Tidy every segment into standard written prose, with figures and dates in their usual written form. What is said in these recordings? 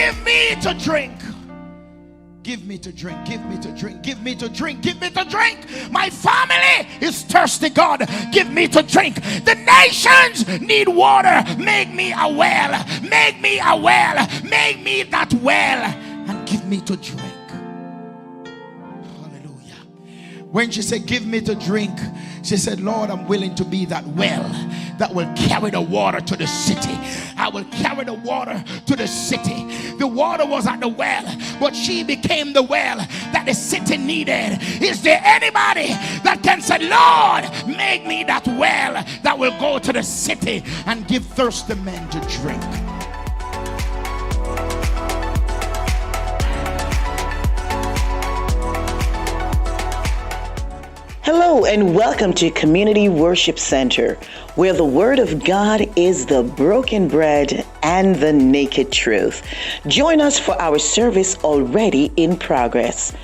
give me to drink. Give me to drink, give me to drink, give me to drink, give me to drink. My family is thirsty, God. Give me to drink. The nations need water. Make me a well. Make me a well. Make me that well. And give me to drink. Hallelujah. When she said, give me to drink, she said, Lord, I'm willing to be that well that will carry the water to the city. I will carry the water to the city. The water was at the well, but she became the well that the city needed. Is there anybody that can say, Lord, make me that well that will go to the city and give thirsty men to drink? Hello and welcome to Community Worship Center, where the Word of God is the broken bread and the naked truth. Join us for our service already in progress.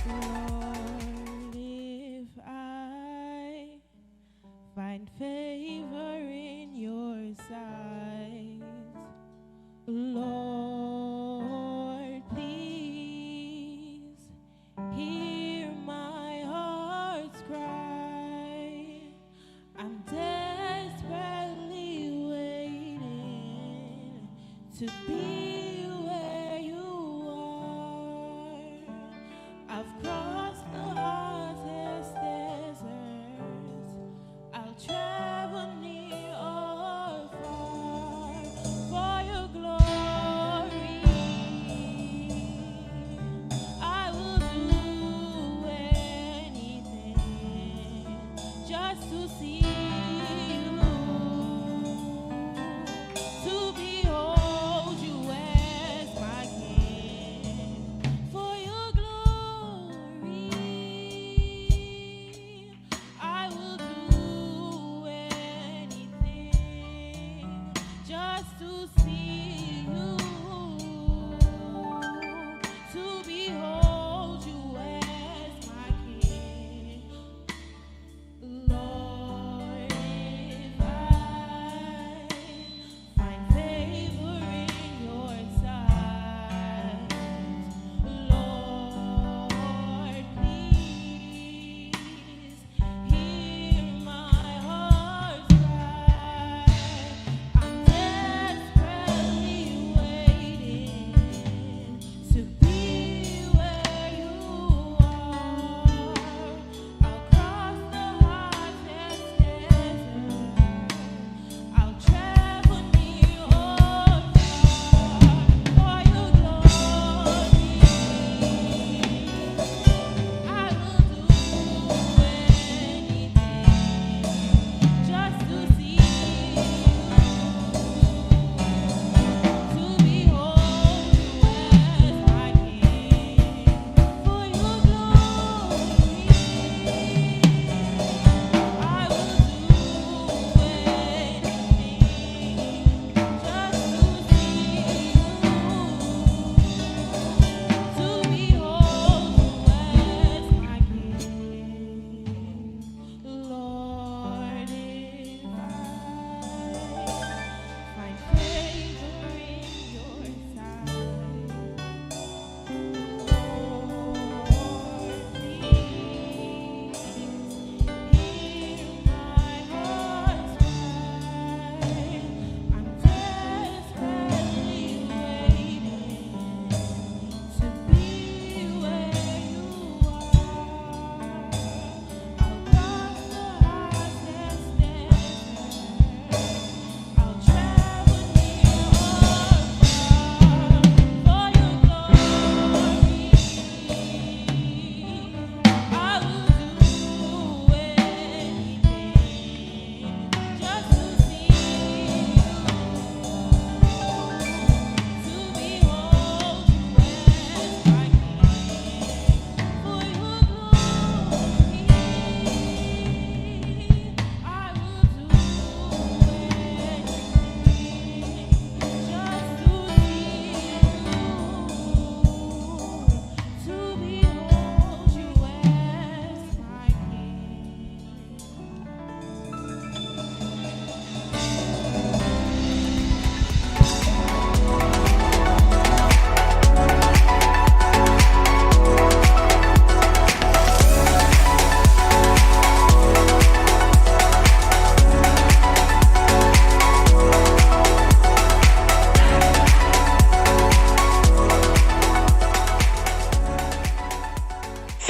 Lord, if I find favor in your sight, Lord, please hear my heart's cry. I'm desperately waiting to be where you are. I've crossed the hottest deserts. I'll travel near or far for your glory. I will do anything just to see you, to behold you as my King. For your glory, I will do anything just to see you, to behold you as my King. Lord,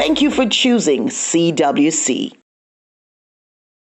Thank you for choosing CWC.